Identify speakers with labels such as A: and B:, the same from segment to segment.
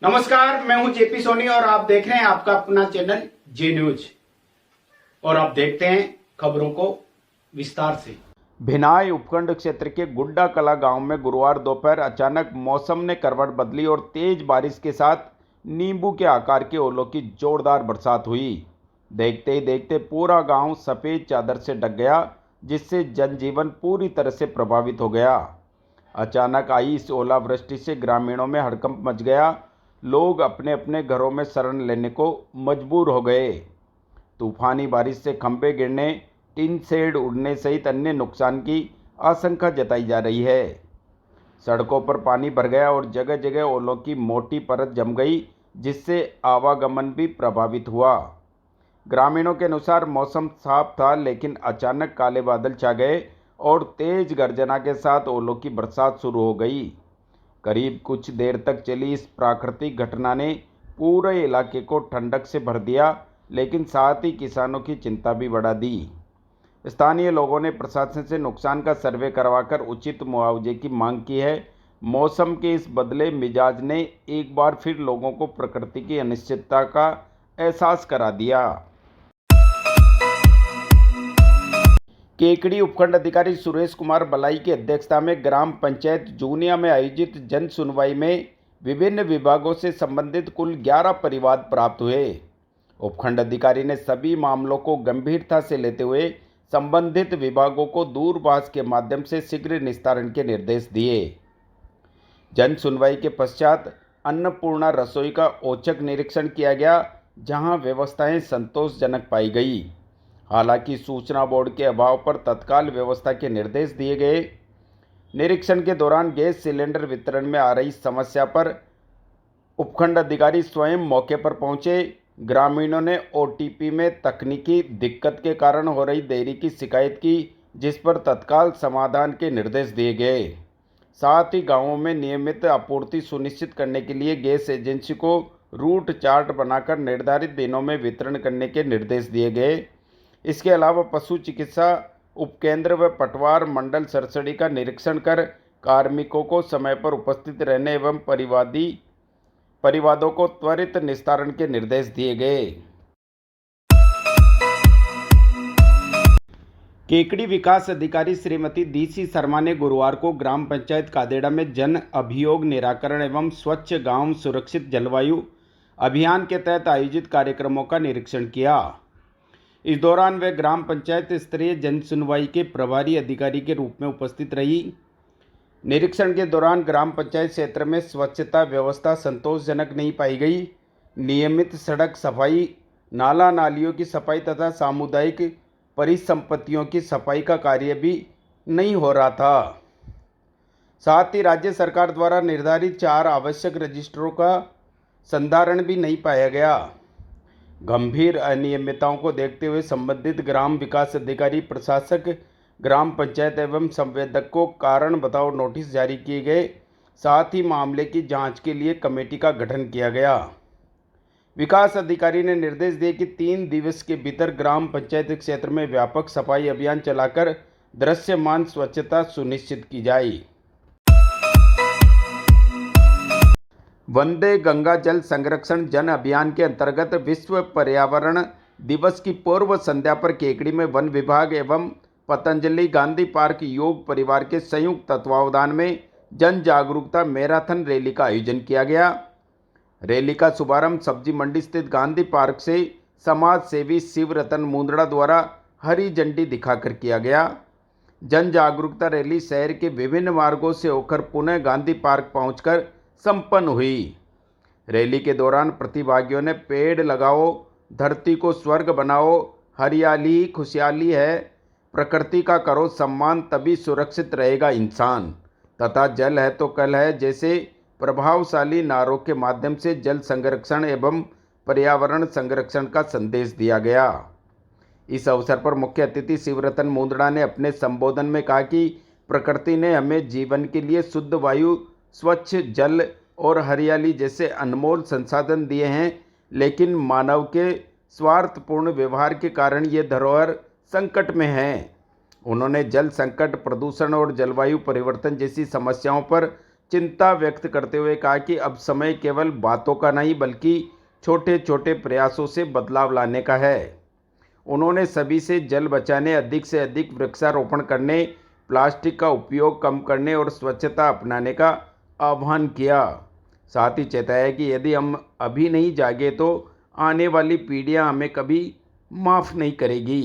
A: नमस्कार, मैं हूं जेपी सोनी और आप देख रहे हैं आपका अपना चैनल जे न्यूज। और आप देखते हैं खबरों को विस्तार से। भिनाई उपखंड क्षेत्र के गुड्डा कला गांव में गुरुवार दोपहर अचानक मौसम ने करवट बदली और तेज बारिश के साथ नींबू के आकार के ओलों की जोरदार बरसात हुई। देखते ही देखते पूरा गांव सफेद चादर से ढक गया, जिससे जनजीवन पूरी तरह से प्रभावित हो गया। अचानक आई इस ओलावृष्टि से ग्रामीणों में हड़कंप मच गया। लोग अपने अपने घरों में शरण लेने को मजबूर हो गए। तूफानी बारिश से खंभे गिरने, टिन शेड उड़ने सहित अन्य नुकसान की आशंका जताई जा रही है। सड़कों पर पानी भर गया और जगह जगह ओलों की मोटी परत जम गई, जिससे आवागमन भी प्रभावित हुआ। ग्रामीणों के अनुसार मौसम साफ था, लेकिन अचानक काले बादल छा गए और तेज गर्जना के साथ ओलों की बरसात शुरू हो गई। करीब कुछ देर तक चली इस प्राकृतिक घटना ने पूरे इलाके को ठंडक से भर दिया, लेकिन साथ ही किसानों की चिंता भी बढ़ा दी। स्थानीय लोगों ने प्रशासन से नुकसान का सर्वे करवाकर उचित मुआवजे की मांग की है। मौसम के इस बदले मिजाज ने एक बार फिर लोगों को प्रकृति की अनिश्चितता का एहसास करा दिया। केकड़ी उपखंड अधिकारी सुरेश कुमार बलाई की अध्यक्षता में ग्राम पंचायत जूनिया में आयोजित जन सुनवाई में विभिन्न विभागों से संबंधित कुल 11 परिवाद प्राप्त हुए। उपखंड अधिकारी ने सभी मामलों को गंभीरता से लेते हुए संबंधित विभागों को दूरभाष के माध्यम से शीघ्र निस्तारण के निर्देश दिए। जन सुनवाई के पश्चात अन्नपूर्णा रसोई का औचक निरीक्षण किया गया, जहां व्यवस्थाएं संतोषजनक पाई गई। हालांकि सूचना बोर्ड के अभाव पर तत्काल व्यवस्था के निर्देश दिए गए। निरीक्षण के दौरान गैस सिलेंडर वितरण में आ रही समस्या पर उपखंड अधिकारी स्वयं मौके पर पहुंचे। ग्रामीणों ने ओटीपी में तकनीकी दिक्कत के कारण हो रही देरी की शिकायत की, जिस पर तत्काल समाधान के निर्देश दिए गए। साथ ही गांवों में नियमित आपूर्ति सुनिश्चित करने के लिए गैस एजेंसी को रूट चार्ट बनाकर निर्धारित दिनों में वितरण करने के निर्देश दिए गए। इसके अलावा पशु चिकित्सा उपकेंद्र व पटवार मंडल सरसड़ी का निरीक्षण कर कार्मिकों को समय पर उपस्थित रहने एवं परिवादों को त्वरित निस्तारण के निर्देश दिए गए। केकड़ी विकास अधिकारी श्रीमती डीसी शर्मा ने गुरुवार को ग्राम पंचायत कादेड़ा में जन अभियोग निराकरण एवं स्वच्छ गांव सुरक्षित जलवायु अभियान के तहत आयोजित कार्यक्रमों का निरीक्षण किया। इस दौरान वे ग्राम पंचायत स्तरीय जन सुनवाई के प्रभारी अधिकारी के रूप में उपस्थित रही। निरीक्षण के दौरान ग्राम पंचायत क्षेत्र में स्वच्छता व्यवस्था संतोषजनक नहीं पाई गई। नियमित सड़क सफाई, नाला नालियों की सफाई तथा सामुदायिक परिसंपत्तियों की सफाई का कार्य भी नहीं हो रहा था। साथ ही राज्य सरकार द्वारा निर्धारित 4 आवश्यक रजिस्टरों का संधारण भी नहीं पाया गया। गंभीर अनियमितताओं को देखते हुए संबंधित ग्राम विकास अधिकारी, प्रशासक, ग्राम पंचायत एवं संवेदक को कारण बताओ नोटिस जारी किए गए। साथ ही मामले की जांच के लिए कमेटी का गठन किया गया। विकास अधिकारी ने निर्देश दिए कि 3 दिवस के भीतर ग्राम पंचायत क्षेत्र में व्यापक सफाई अभियान चलाकर दृश्यमान स्वच्छता सुनिश्चित की जाए। वंदे गंगा जल संरक्षण जन अभियान के अंतर्गत विश्व पर्यावरण दिवस की पूर्व संध्या पर केकड़ी में वन विभाग एवं पतंजलि गांधी पार्क योग परिवार के संयुक्त तत्वावधान में जन जागरूकता मैराथन रैली का आयोजन किया गया। रैली का शुभारंभ सब्जी मंडी स्थित गांधी पार्क से समाज सेवी शिव रतन मुंदड़ा द्वारा हरी झंडी दिखाकर किया गया। जन जागरूकता रैली शहर के विभिन्न मार्गों से होकर पुनः गांधी पार्क पहुंचकर संपन्न हुई। रैली के दौरान प्रतिभागियों ने पेड़ लगाओ, धरती को स्वर्ग बनाओ, हरियाली ही खुशहाली है, प्रकृति का करो सम्मान, तभी सुरक्षित रहेगा इंसान, तथा जल है तो कल है जैसे प्रभावशाली नारों के माध्यम से जल संरक्षण एवं पर्यावरण संरक्षण का संदेश दिया गया। इस अवसर पर मुख्य अतिथि शिवरतन मुंदड़ा ने अपने संबोधन में कहा कि प्रकृति ने हमें जीवन के लिए शुद्ध वायु, स्वच्छ जल और हरियाली जैसे अनमोल संसाधन दिए हैं, लेकिन मानव के स्वार्थपूर्ण व्यवहार के कारण ये धरोहर संकट में है। उन्होंने जल संकट, प्रदूषण और जलवायु परिवर्तन जैसी समस्याओं पर चिंता व्यक्त करते हुए कहा कि अब समय केवल बातों का नहीं बल्कि छोटे छोटे प्रयासों से बदलाव लाने का है। उन्होंने सभी से जल बचाने, अधिक से अधिक वृक्षारोपण करने, प्लास्टिक का उपयोग कम करने और स्वच्छता अपनाने का आह्वान किया। साथ ही चेताया कि यदि हम अभी नहीं जागे तो आने वाली पीढ़ियां हमें कभी माफ़ नहीं करेगी।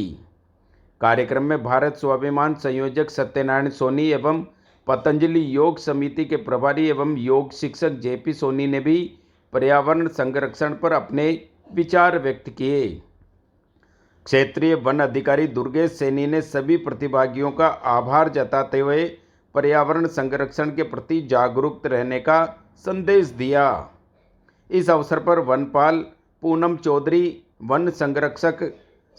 A: कार्यक्रम में भारत स्वाभिमान संयोजक सत्यनारायण सोनी एवं पतंजलि योग समिति के प्रभारी एवं योग शिक्षक जेपी सोनी ने भी पर्यावरण संरक्षण पर अपने विचार व्यक्त किए। क्षेत्रीय वन अधिकारी दुर्गेश सैनी ने सभी प्रतिभागियों का आभार जताते हुए पर्यावरण संरक्षण के प्रति जागरूक रहने का संदेश दिया। इस अवसर पर वनपाल पूनम चौधरी, वन संरक्षक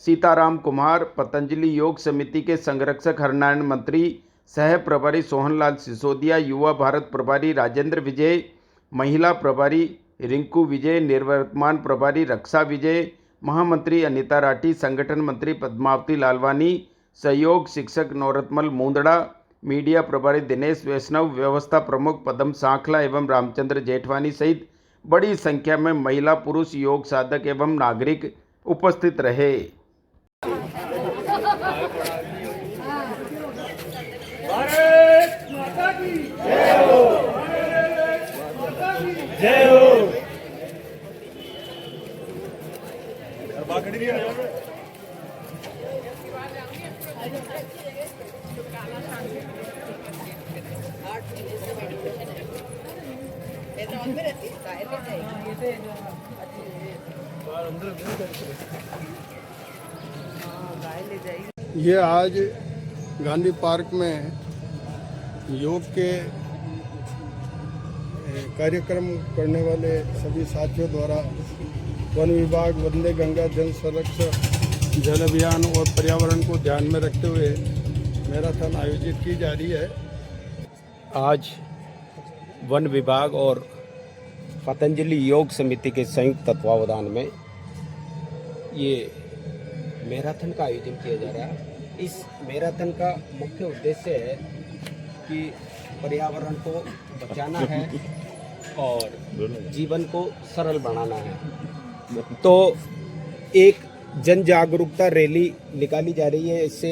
A: सीताराम कुमार, पतंजलि योग समिति के संरक्षक हरनारायण मंत्री, सह प्रभारी सोहनलाल सिसोदिया, युवा भारत प्रभारी राजेंद्र विजय, महिला प्रभारी रिंकू विजय, निर्वर्तमान प्रभारी रक्षा विजय, महामंत्री अनिता राठी, संगठन मंत्री पद्मावती लालवानी, सहयोग शिक्षक नौरतमल मुंदड़ा, मीडिया प्रभारी दिनेश वैष्णव, व्यवस्था प्रमुख पदम सांखला एवं रामचंद्र जेठवानी सहित बड़ी संख्या में महिला पुरुष योग साधक एवं नागरिक उपस्थित रहे।
B: भारत माता की जय हो। भारत माता की जय हो।
C: ये आज गांधी पार्क में योग के कार्यक्रम करने वाले सभी साथियों द्वारा वन विभाग, वंदे गंगा जल संरक्षण, जल अभियान और पर्यावरण को ध्यान में रखते हुए मैराथन आयोजित की जा रही है।
A: आज वन विभाग और पतंजलि योग समिति के संयुक्त तत्वावधान में ये मैराथन का आयोजन किया जा रहा है। इस मैराथन का मुख्य उद्देश्य है कि पर्यावरण को बचाना है और जीवन को सरल बनाना है। तो एक जन जागरूकता रैली निकाली जा रही है। इससे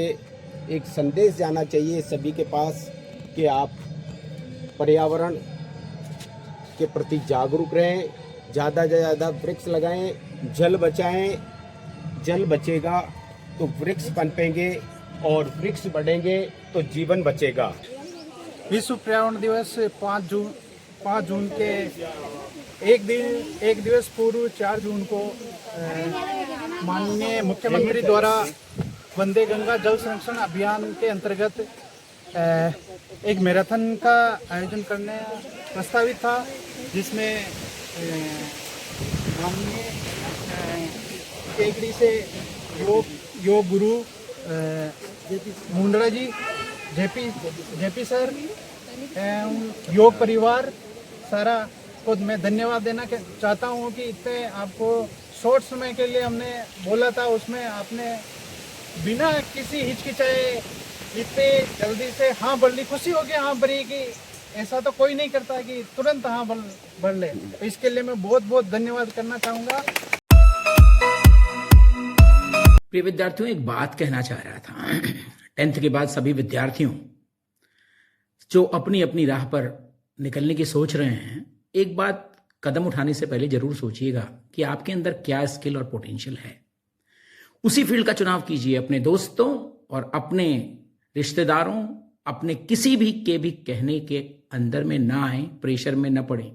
A: एक संदेश जाना चाहिए सभी के पास कि आप पर्यावरण के प्रति जागरूक रहें, ज़्यादा से ज़्यादा वृक्ष लगाएं, जल बचाएं। जल बचेगा तो वृक्ष पनपेंगे और वृक्ष बढ़ेंगे तो जीवन बचेगा।
B: विश्व पर्यावरण दिवस 5 जून के एक दिवस पूर्व 4 जून को माननीय मुख्यमंत्री द्वारा वंदे गंगा जल संरक्षण अभियान के अंतर्गत एक मैराथन का आयोजन करने प्रस्तावित था, जिसमें माननीय केकड़ी से योग गुरु मुंदड़ा जी, जेपी सर, योग परिवार सारा को मैं धन्यवाद देना चाहता हूँ कि इतने आपको शॉर्ट समय के लिए हमने बोला था, उसमें आपने बिना किसी हिचकिचाए इतने जल्दी से हाँ बढ़ ली। खुशी होगी हाँ भरी कि ऐसा तो कोई नहीं करता कि तुरंत हाँ बढ़ ले। तो इसके लिए मैं बहुत बहुत धन्यवाद करना चाहूँगा।
D: प्रिय विद्यार्थियों, एक बात कहना चाह रहा था। 10th के बाद सभी विद्यार्थियों जो अपनी अपनी राह पर निकलने की सोच रहे हैं, एक बात कदम उठाने से पहले जरूर सोचिएगा कि आपके अंदर क्या स्किल और पोटेंशियल है। उसी फील्ड का चुनाव कीजिए। अपने दोस्तों और अपने रिश्तेदारों, अपने किसी भी के भी कहने के अंदर में ना आए, प्रेशर में न पड़े।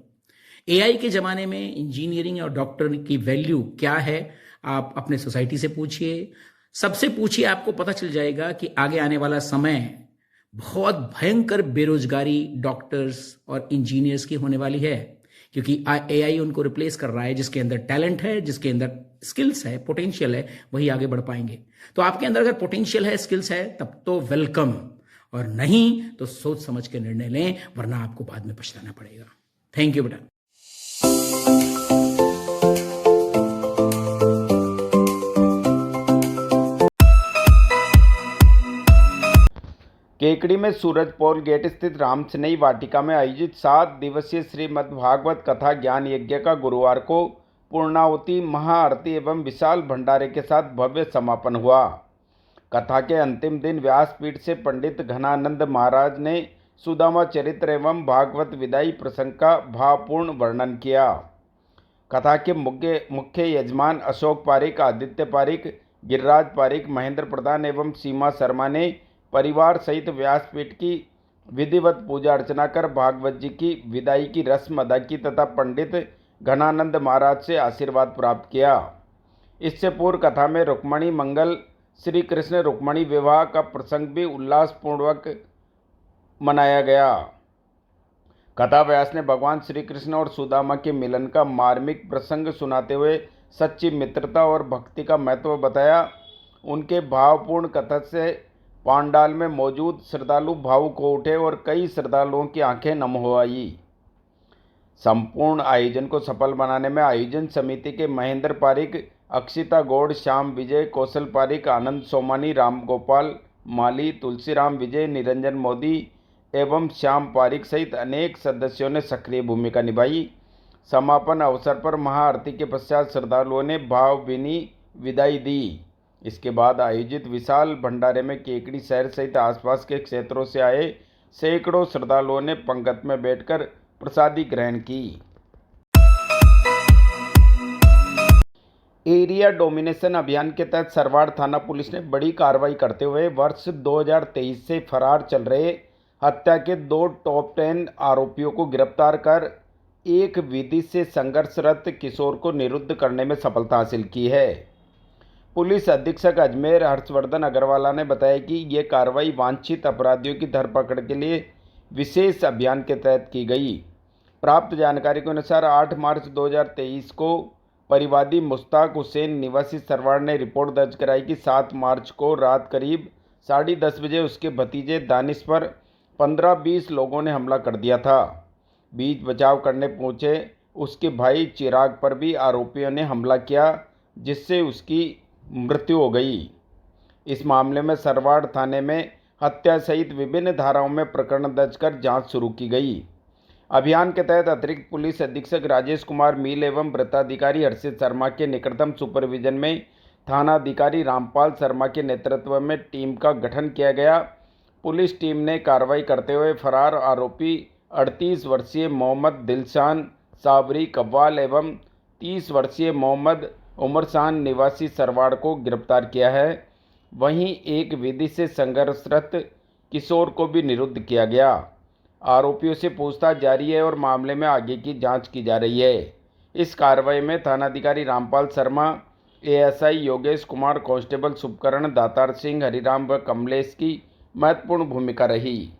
D: एआई के जमाने में इंजीनियरिंग और डॉक्टर की वैल्यू क्या है, आप अपने सोसाइटी से पूछिए, सबसे पूछिए। आपको पता चल जाएगा कि आगे आने वाला समय बहुत भयंकर बेरोजगारी डॉक्टर्स और इंजीनियर्स की होने वाली है, क्योंकि एआई उनको रिप्लेस कर रहा है। जिसके अंदर टैलेंट है, जिसके अंदर स्किल्स है, पोटेंशियल है, वही आगे बढ़ पाएंगे। तो आपके अंदर अगर पोटेंशियल है, स्किल्स है, तब तो वेलकम, और नहीं तो सोच समझ के निर्णय लें, वरना आपको बाद में पछताना पड़ेगा। थैंक यू बेटा।
A: केकड़ी में सूरजपोल गेट स्थित राम स्नेही वाटिका में आयोजित 7 दिवसीय श्रीमद् भागवत कथा ज्ञान यज्ञ का गुरुवार को पूर्णाहुति, महाआरती एवं विशाल भंडारे के साथ भव्य समापन हुआ। कथा के अंतिम दिन व्यासपीठ से पंडित घनानंद महाराज ने सुदामा चरित्र एवं भागवत विदाई प्रसंग का भावपूर्ण वर्णन किया। कथा के मुख्य यजमान अशोक पारिक, आदित्य पारिक, गिरिराज पारिक, महेंद्र प्रधान एवं सीमा शर्मा ने परिवार सहित व्यासपीठ की विधिवत पूजा अर्चना कर भागवत जी की विदाई की रस्म अदा की तथा पंडित घनानंद महाराज से आशीर्वाद प्राप्त किया। इससे पूर्व कथा में रुक्मणी मंगल, श्री कृष्ण रुक्मणी विवाह का प्रसंग भी उल्लासपूर्वक मनाया गया। कथा व्यास ने भगवान श्री कृष्ण और सुदामा के मिलन का मार्मिक प्रसंग सुनाते हुए सच्ची मित्रता और भक्ति का महत्व बताया। उनके भावपूर्ण कथा से पांडाल में मौजूद श्रद्धालु भावुक हो उठे और कई श्रद्धालुओं की आंखें नम हो आई। संपूर्ण आयोजन को सफल बनाने में आयोजन समिति के महेंद्र पारिक, अक्षिता गौड़, श्याम विजय, कौशल पारिक, आनंद सोमानी, राम गोपाल माली, तुलसीराम विजय, निरंजन मोदी एवं श्याम पारिक सहित अनेक सदस्यों ने सक्रिय भूमिका निभाई। समापन अवसर पर महाआरती के पश्चात श्रद्धालुओं ने भावभीनी विदाई दी। इसके बाद आयोजित विशाल भंडारे में केकड़ी शहर सहित आसपास के क्षेत्रों से आए सैकड़ों श्रद्धालुओं ने पंक्ति में बैठकर प्रसादी ग्रहण की। एरिया डोमिनेशन अभियान के तहत सरवाड़ थाना पुलिस ने बड़ी कार्रवाई करते हुए वर्ष 2023 से फरार चल रहे हत्या के 2 टॉप 10 आरोपियों को गिरफ्तार कर एक विधि से संघर्षरत किशोर को निरुद्ध करने में सफलता हासिल की है। पुलिस अधीक्षक अजमेर हर्षवर्धन अग्रवाला ने बताया कि ये कार्रवाई वांछित अपराधियों की धरपकड़ के लिए विशेष अभियान के तहत की गई। प्राप्त जानकारी के अनुसार 8 मार्च 2023 को परिवादी मुश्ताक हुसैन निवासी सरवाड़ ने रिपोर्ट दर्ज कराई कि 7 मार्च को रात करीब 10:30 बजे उसके भतीजे दानिश पर 15-20 लोगों ने हमला कर दिया था। बीच बचाव करने पहुंचे उसके भाई चिराग पर भी आरोपियों ने हमला किया, जिससे उसकी मृत्यु हो गई। इस मामले में सरवाड़ थाने में हत्या सहित विभिन्न धाराओं में प्रकरण दर्ज कर जांच शुरू की गई। अभियान के तहत अतिरिक्त पुलिस अधीक्षक राजेश कुमार मील एवं वृत्ताधिकारी हर्षित शर्मा के निकटतम सुपरविजन में थानाधिकारी रामपाल शर्मा के नेतृत्व में टीम का गठन किया गया। पुलिस टीम ने कार्रवाई करते हुए फरार आरोपी 38 वर्षीय मोहम्मद दिलशान साबरी कव्वाल एवं 30 वर्षीय मोहम्मद उमरशान निवासी सरवाड़ को गिरफ्तार किया है। वहीं एक विधि से संघर्षरत किशोर को भी निरुद्ध किया गया। आरोपियों से पूछताछ जारी है और मामले में आगे की जांच की जा रही है। इस कार्रवाई में थानाधिकारी रामपाल शर्मा, एएसआई योगेश कुमार, कांस्टेबल शुभकरण, दातार सिंह, हरिराम व कमलेश की महत्वपूर्ण भूमिका रही।